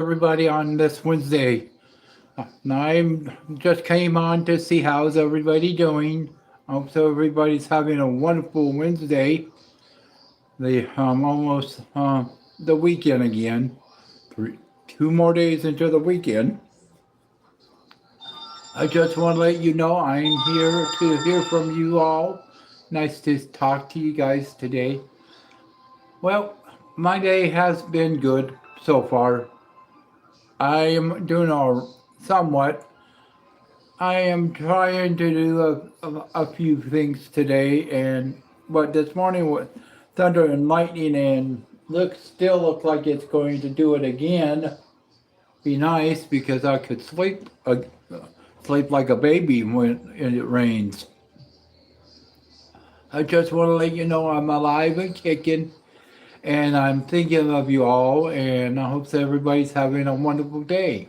everybody on this Wednesday. I just came on to see how's everybody doing. I hope so everybody's having a wonderful Wednesday. The almost the weekend again. 2 more days into the weekend. I just want to let you know I'm here to hear from you all. Nice to talk to you guys today. Well, my day has been good so far. I am doing all somewhat. I am trying to do a few things today, but this morning with thunder and lightning and still looks like it's going to do it again. Be nice because I could sleep like a baby when it rains. I just want to let you know I'm alive and kicking, and I'm thinking of you all, and I hope that everybody's having a wonderful day.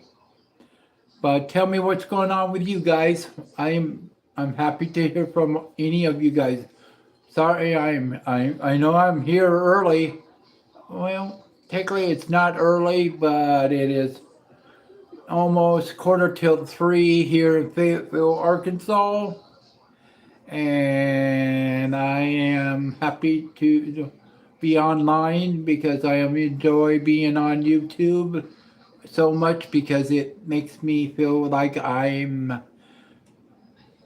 But tell me what's going on with you guys. I'm happy to hear from any of you guys. Sorry, I know I'm here early. Well, technically it's not early, but it is almost quarter till 3 here in Fayetteville, Arkansas. And I am happy to be online because I enjoy being on YouTube so much because it makes me feel like I'm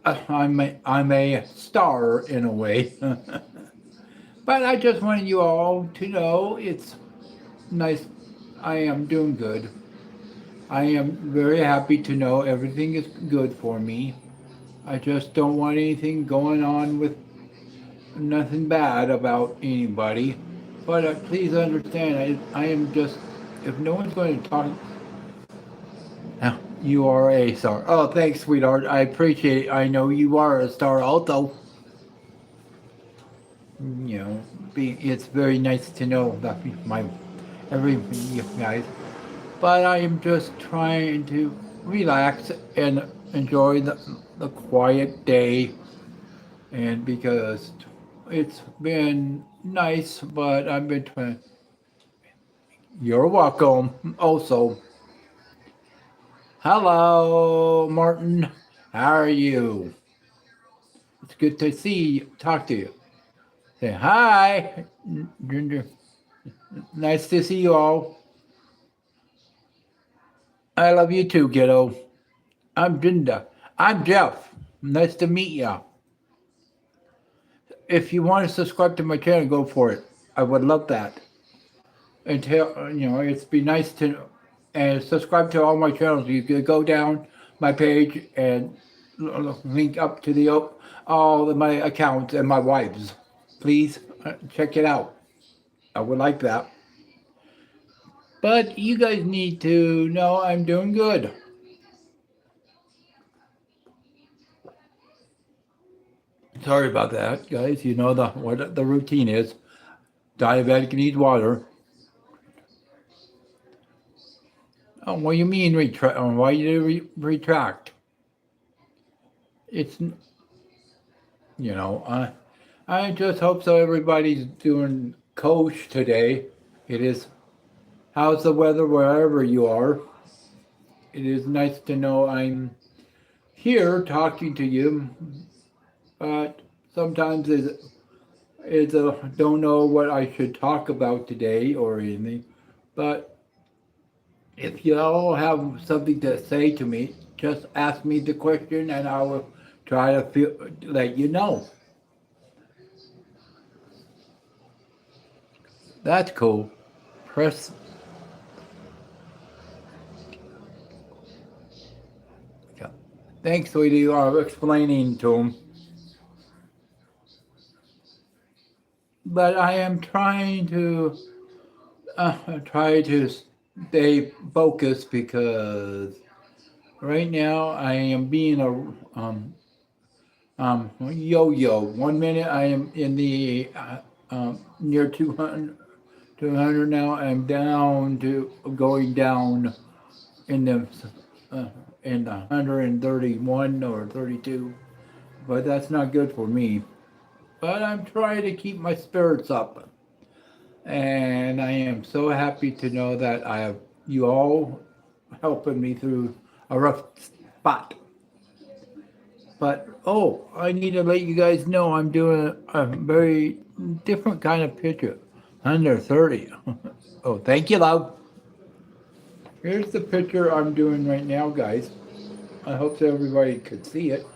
a star in a way. But I just wanted you all to know it's nice. I am doing good. I am very happy to know everything is good for me. I just don't want anything going on with nothing bad about anybody. But please understand, I am just, if no one's going to talk, you are a star. Oh, thanks, sweetheart. I appreciate it. I know you are a star also. You know, it's very nice to know that every you guys. But I am just trying to relax and enjoy the quiet day. And because it's been nice, but I've been trying. You're welcome. Also, hello, Martin. How are you? It's good to talk to you. Say hi, Ginger. Nice to see you all. I love you too, kiddo. I'm Jinda. I'm Jeff. Nice to meet ya. If you want to subscribe to my channel, go for it. I would love that. And it's be nice to and subscribe to all my channels. You could go down my page and link up to all of my accounts and my wife's. Please check it out. I would like that. But you guys need to know I'm doing good. Sorry about that, guys. You know what the routine is. Diabetic needs water. Oh, what do you mean retract? Why you retract? It's I just hope so. Everybody's doing kosher today. It is. How's the weather wherever you are? It is nice to know I'm here talking to you, but sometimes don't know what I should talk about today or anything. But if you all have something to say to me, just ask me the question and I will try to let you know. That's cool. Press. Thanks, sweetie. You are explaining to him. But I am trying to stay focused because right now I am being a yo-yo. 1 minute I am in the near 200 now. I'm down to going down in the in the 131 or 32, but that's not good for me. But I'm trying to keep my spirits up, and I am so happy to know that I have you all helping me through a rough spot. But oh, I need to let you guys know I'm doing a very different kind of picture. Under 30. Oh, thank you, love. Here's the picture I'm doing right now, guys. I hope that everybody could see it.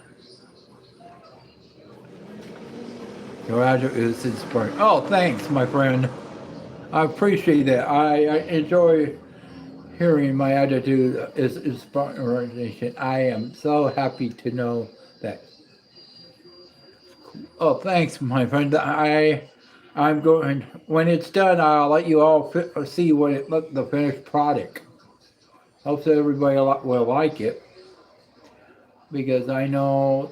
Your address is inspiring. Oh, thanks, my friend. I appreciate that. I enjoy hearing my attitude is inspiration. I am so happy to know that. Oh, thanks, my friend. I'm going when it's done. I'll let you all see what it look the finished product. Hope that everybody will like it because I know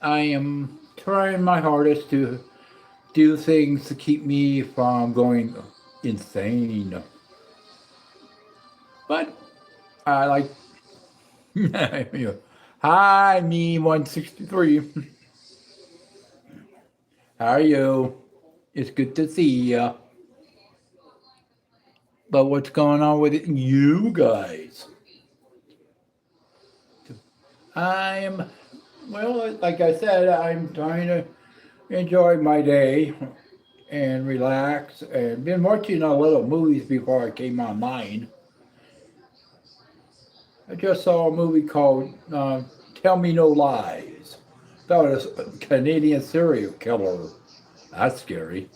I am trying my hardest to do things to keep me from going insane. But I like. Hi, me 163. How are you? It's good to see you. But what's going on with you guys? I am, well, like I said, I'm trying to enjoy my day and relax and been watching a little movies before I came online. I just saw a movie called Tell Me No Lies. Thought it was a Canadian serial killer. That's scary.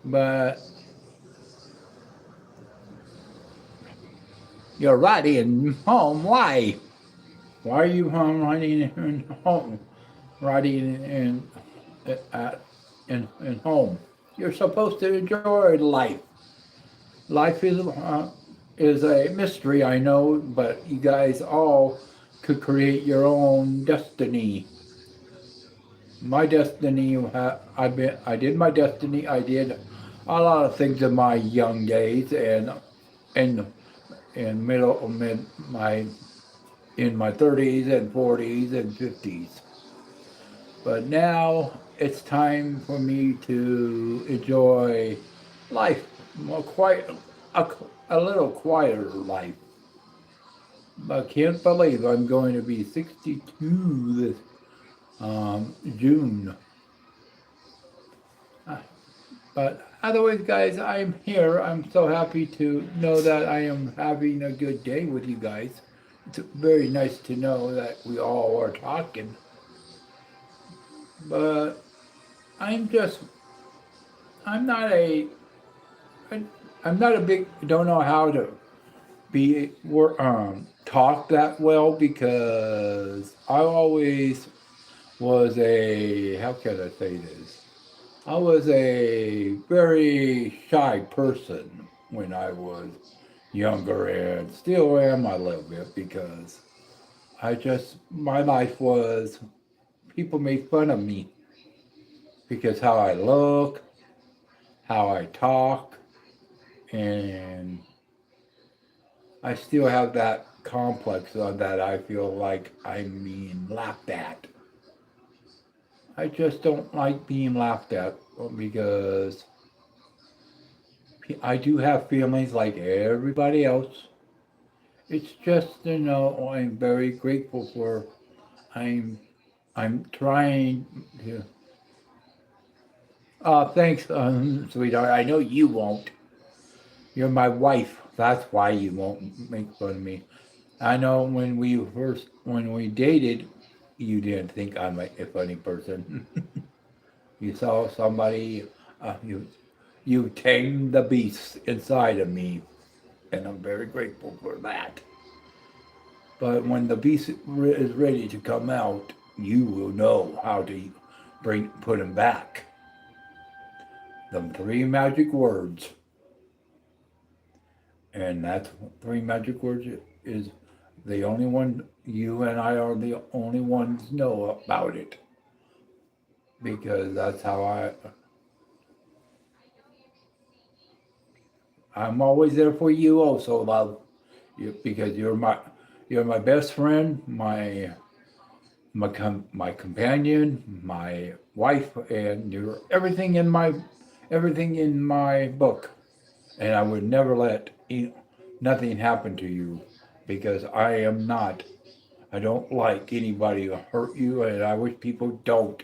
But you're riding home. Why? Why are you home riding in home? Riding in home. You're supposed to enjoy life. Life is a mystery, I know, but you guys all could create your own destiny. My destiny, I did my destiny. I did a lot of things in my young days and in my 30s and 40s and 50s. But now it's time for me to enjoy life, more quiet, a little quieter life. I can't believe I'm going to be 62 this June. But otherwise, guys, I'm here. I'm so happy to know that I am having a good day with you guys. It's very nice to know that we all are talking. But I'm just, I'm not a, I'm not a big, don't know how to be talk that well because I always was a, how can I say this? I was a very shy person when I was younger and still am a little bit because my life was, people made fun of me because how I look, how I talk, and I still have that complex on that I feel like I'm being laughed at. I just don't like being laughed at because I do have feelings like everybody else. It's just, I'm very grateful for, I'm, I'm trying to, thanks, sweetheart. I know you won't. You're my wife. That's why you won't make fun of me. I know when we dated, you didn't think I'm a funny person. You saw somebody, you tamed the beast inside of me, and I'm very grateful for that. But when the beast is ready to come out, you will know how to put him back. Them three magic words, and that three magic words is the only one. You and I are the only ones know about it because that's how I'm always there for you also, love. Because you're my best friend, my companion, my wife, and you're everything in my book. and I would never let nothing happen to you because I don't like anybody to hurt you, and I wish people don't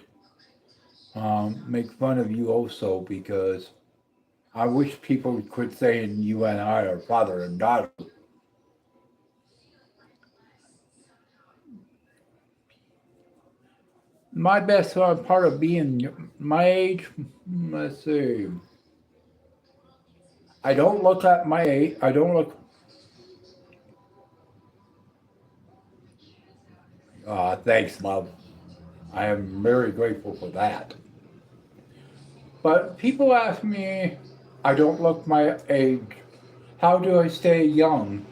make fun of you also because I wish people would quit saying you and I are father and daughter. My best part of being my age, let's see. I don't look at my age. I don't look. Thanks, love. I am very grateful for that. But people ask me, I don't look my age. How do I stay young?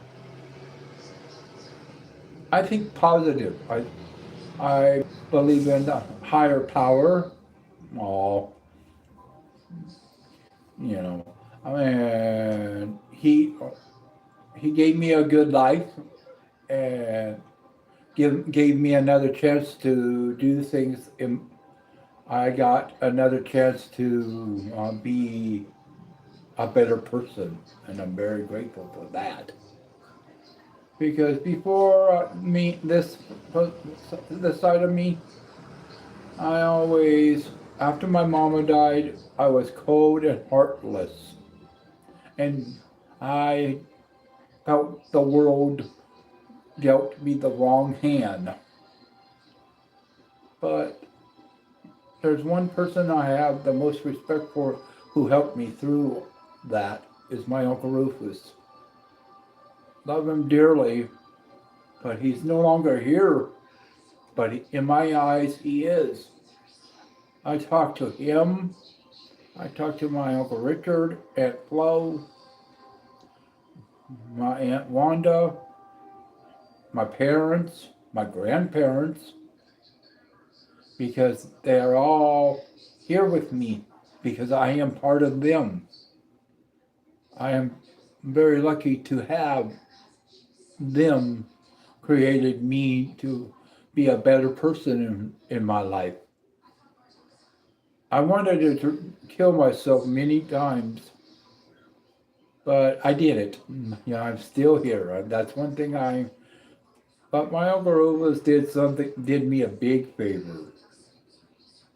I think positive. I believe in the higher power. Oh, you know, I mean, he gave me a good life and gave me another chance to do things. I got another chance to be a better person, and I'm very grateful for that. Because before this side of me, I always, after my mama died, I was cold and heartless, and I felt the world dealt me the wrong hand. But there's one person I have the most respect for who helped me through that is my Uncle Rufus. Love him dearly, but he's no longer here. But in my eyes, he is. I talk to him. I talk to my Uncle Richard, Aunt Flo, my Aunt Wanda, my parents, my grandparents, because they're all here with me because I am part of them. I am very lucky to have them created me to be a better person in my life. I wanted to kill myself many times, but I did it. I'm still here. That's one thing but my Uncle Rufus did me a big favor.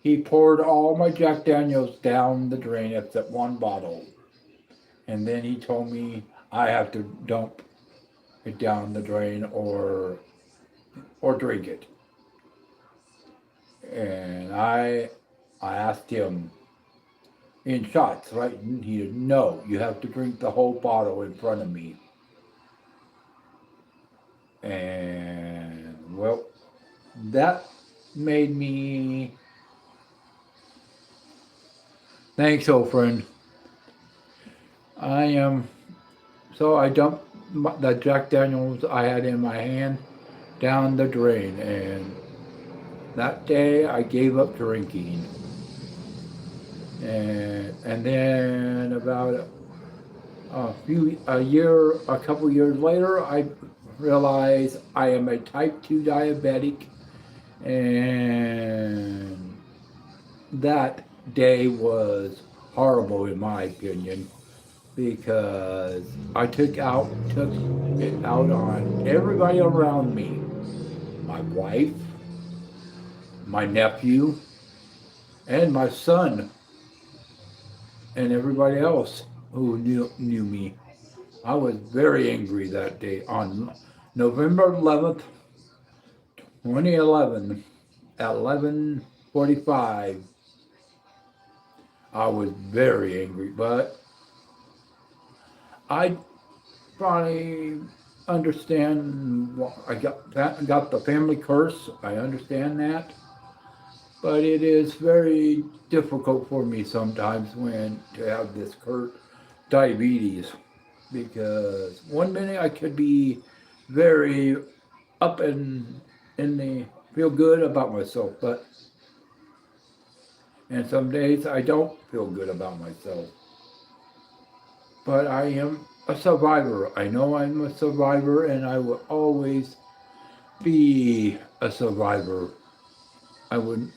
He poured all my Jack Daniels down the drain except one bottle. And then he told me I have to dump it down the drain or drink it. And I asked him in shots, right? And he said, no, you have to drink the whole bottle in front of me. And well, that made me. Thanks, old friend. I dumped the Jack Daniels I had in my hand down the drain, and that day I gave up drinking. And then about a couple years later, I realized I am a type 2 diabetic, and that day was horrible in my opinion because I took it out on everybody around me, my wife, my nephew, and my son, and everybody else who knew me. I was very angry that day on November 11th, 2011 at 11:45. I was very angry, but I finally understand. I got the family curse. I understand that, but it is very difficult for me sometimes when to have this diabetes because one minute I could be very up and in the feel good about myself, and some days I don't feel good about myself. But I am a survivor. I know I'm a survivor, and I will always be a survivor. I would,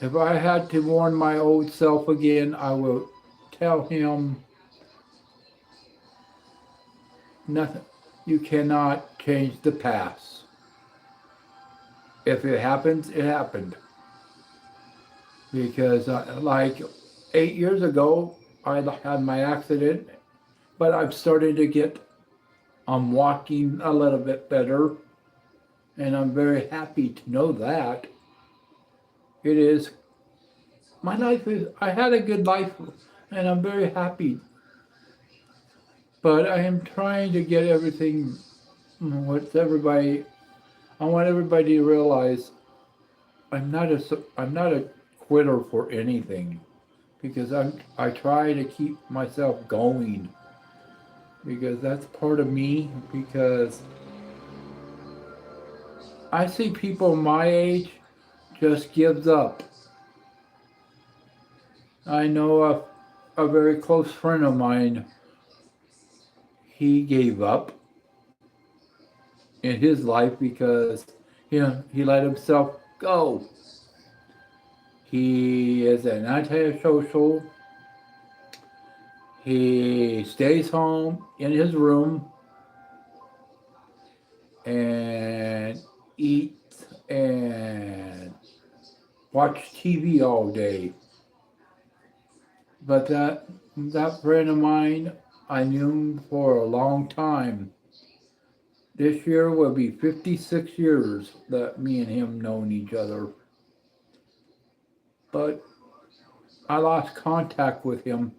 if I had to warn my old self again, I will tell him Nothing. You cannot change the past. If it happens, it happened. Because like 8 years ago, I had my accident, but I'm starting to get, I'm walking a little bit better, and I'm very happy to know that. It is, my life is, I had a good life, and I'm very happy. But I am trying to get everything, what's everybody, I want everybody to realize I'm not a quitter for anything because I try to keep myself going because that's part of me because I see people my age just gives up. I know a very close friend of mine, he gave up in his life because he let himself go. He is an antisocial. He stays home in his room and eats and watch TV all day. But that friend of mine, I knew him for a long time. This year will be 56 years that me and him known each other. But I lost contact with him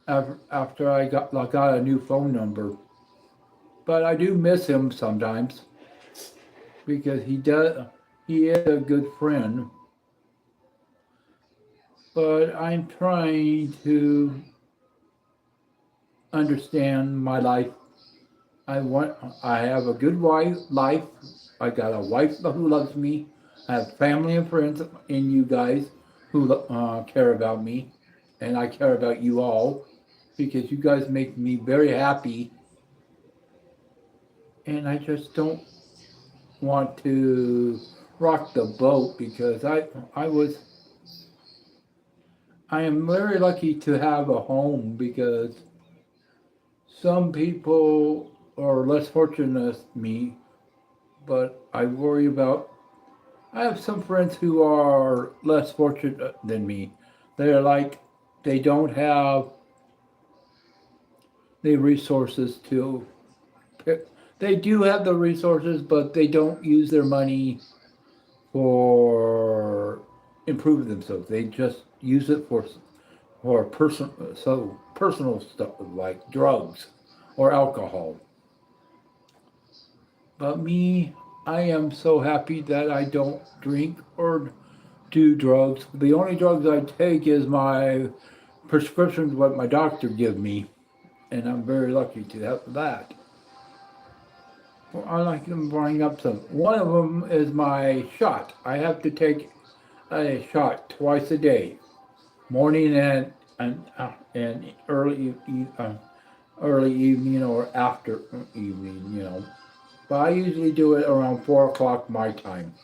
after I got a new phone number. But I do miss him sometimes because he is a good friend. But I'm trying to understand my life. I have a good life. I got a wife who loves me. I have family and friends in you guys who care about me, and I care about you all because you guys make me very happy. And I just don't want to rock the boat because I am very lucky to have a home because some people are less fortunate than me, but I worry about. I have some friends who are less fortunate than me. They're like, they don't have the resources to pick. They do have the resources, but they don't use their money for improving themselves. They just use it for personal stuff like drugs or alcohol. But me, I am so happy that I don't drink or do drugs. The only drugs I take is my prescription, what my doctor give me, and I'm very lucky to have that. Well, I like to bring up some. One of them is my shot. I have to take a shot twice a day, morning and early evening or after evening. But I usually do it around 4 o'clock my time.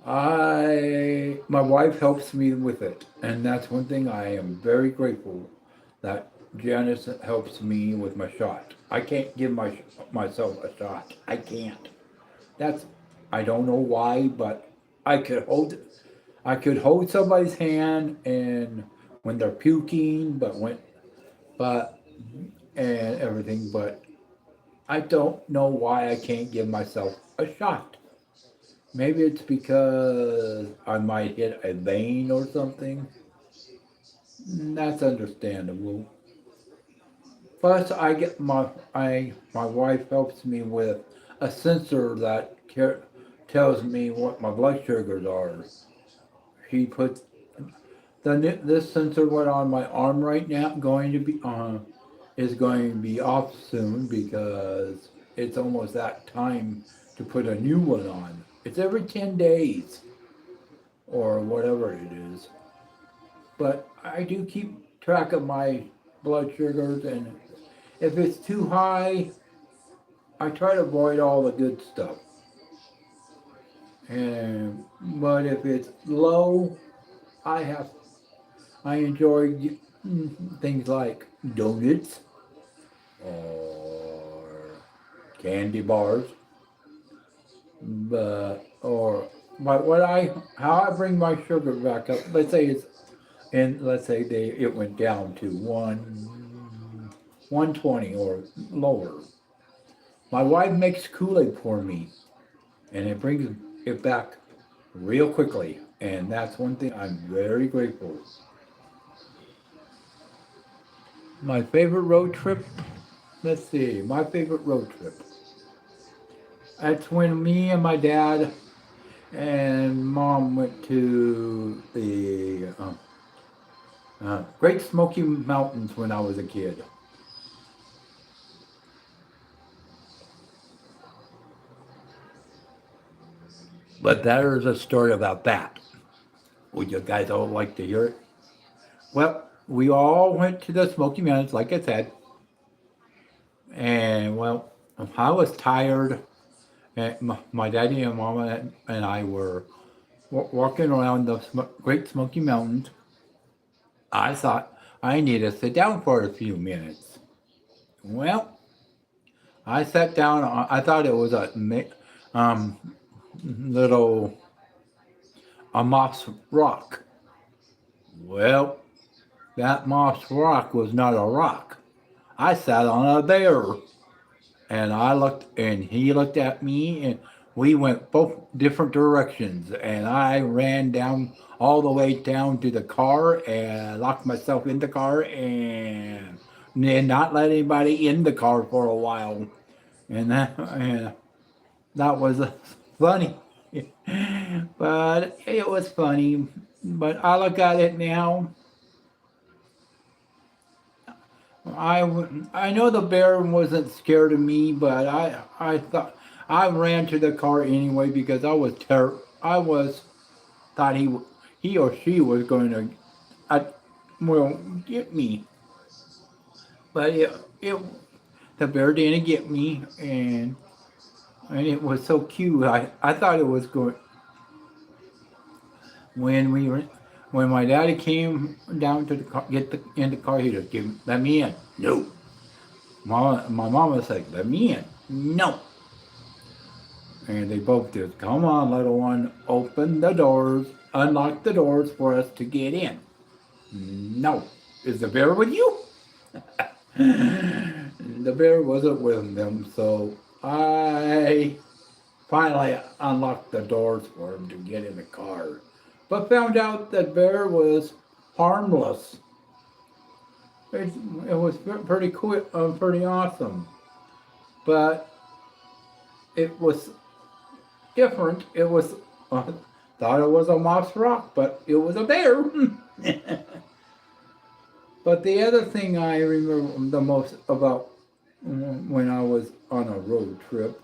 My wife helps me with it, and that's one thing I am very grateful that Janice helps me with my shot. I can't give myself a shot. I can't. That's I don't know why, but I could hold I could hold somebody's hand and when they're puking, but and everything, but I don't know why I can't give myself a shot. Maybe it's because I might hit a vein or something. That's understandable. Plus, my wife helps me with a sensor that tells me what my blood sugars are. She puts this sensor what on my arm right now going to be is going to be off soon because it's almost that time to put a new one on. It's every 10 days or whatever it is. But I do keep track of my blood sugars, and if it's too high, I try to avoid all the good stuff. And but if it's low, I have I enjoy things like donuts or candy bars, but what I how I bring my sugar back up. Let's say it's and let's say it went down to 120 or lower. My wife makes Kool-Aid for me, and it brings it back real quickly. And that's one thing I'm very grateful. My favorite road trip. Let's see. My favorite road trip. That's when me and my dad and mom went to the Great Smoky Mountains when I was a kid. But there is a story about that. Would you guys all like to hear it? Well, we all went to the Smoky Mountains, like I said, and well, I was tired. And my daddy and mama and I were walking around the Great Smoky Mountains. I thought I need to sit down for a few minutes. Well, I sat down. I thought it was a um, little a moss rock. Well, that moss rock was not a rock. I sat on a bear, and I looked, and he looked at me, and we went both different directions, and I ran down all the way down to the car and locked myself in the car and did not let anybody in the car for a while, and that was funny. But it was funny. But I look at it now. I know the bear wasn't scared of me, but I thought I ran to the car anyway because I was thought he or she was going to uh, well get me, but it the bear didn't get me, and it was so cute. I thought it was going when we were when my daddy came down to the car, get in the car. He just let me in. No. My mama said, let me in. No. And they both just, come on, little one, open the doors, unlock the doors for us to get in. No. Is the bear with you? The bear wasn't with them, so I finally unlocked the doors for him to get in the car. But found out that bear was harmless. It was pretty cool, pretty awesome. But it was different. It was thought it was a moss rock, but it was a bear. But the other thing I remember the most about when I was on a road trip,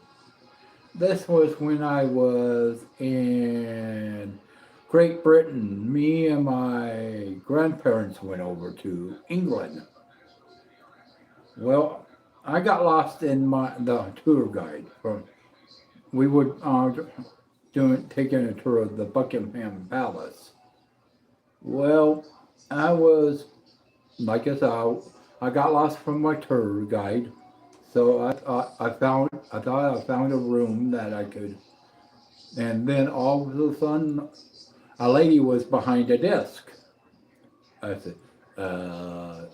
this was when I was in Great Britain. Me and my grandparents went over to England. Well, I got lost in the tour guide. We would taking a tour of the Buckingham Palace. Well, I was like I said, I got lost from my tour guide, so I thought I found a room that I could, and then all of a sudden, a lady was behind a desk. I said,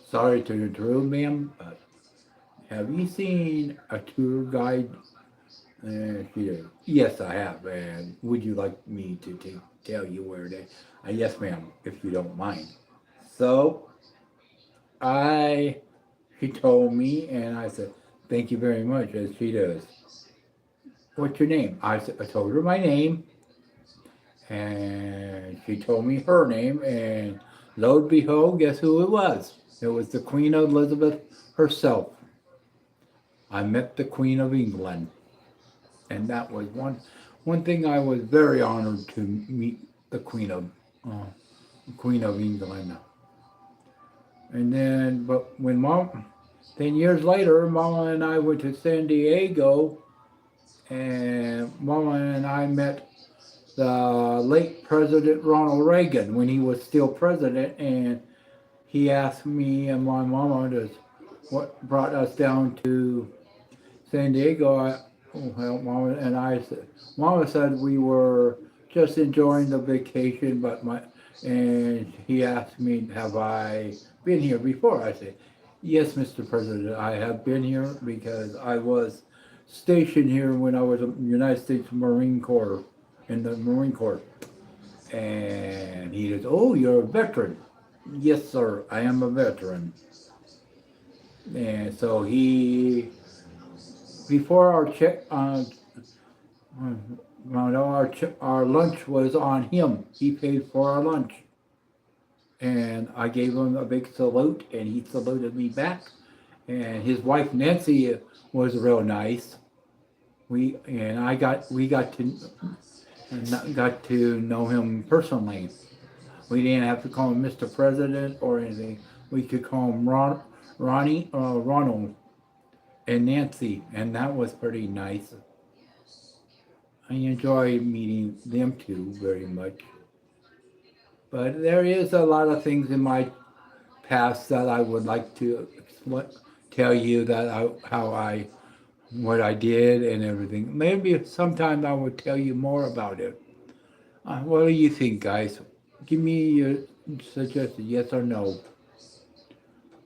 "Sorry to intrude, ma'am, but have you seen a tour guide?" And she said, "Yes, I have. And would you like me to tell you where they?" Yes, ma'am, if you don't mind. So I, she told me, and I said, "Thank you very much," as she does. "What's your name?" I told her my name, and she told me her name, and lo and behold, guess who it was? It was the Queen Elizabeth herself. I met the Queen of England, and that was one thing I was very honored to meet the Queen of England. And then, but when 10 years later, Mama and I went to San Diego, and Mama and I met the late President Ronald Reagan when he was still president, and he asked me and my mama to what brought us down to San Diego. Well, Mama and I said, Mama said we were just enjoying the vacation, and he asked me, have I been here before? I said, yes, Mr. President, I have been here because I was stationed here when I was a United States Marine Corps, in the Marine Corps. And he says, oh, you're a veteran. Yes, sir, I am a veteran. And so before our our lunch was on him. He paid for our lunch, and I gave him a big salute, and he saluted me back. And his wife Nancy was real nice. We got to know him personally. We didn't have to call him Mr. President or anything. We could call him Ronald and Nancy, and that was pretty nice. I enjoy meeting them two very much. But there is a lot of things in my past that I would like to tell you what I did and everything. Maybe sometime I will tell you more about it. What do you think, guys? Give me your suggestion, yes or no.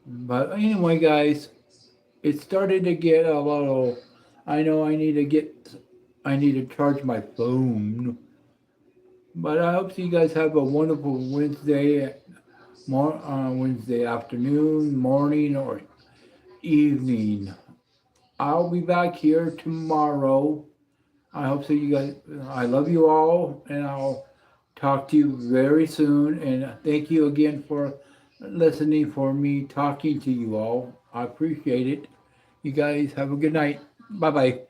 But anyway, guys, it started to get a little. I know I need to charge my phone. But I hope you guys have a wonderful Wednesday afternoon, morning, or evening. I'll be back here tomorrow. I hope so. You guys, I love you all, and I'll talk to you very soon. And thank you again for listening, for me talking to you all. I appreciate it. You guys have a good night. Bye bye.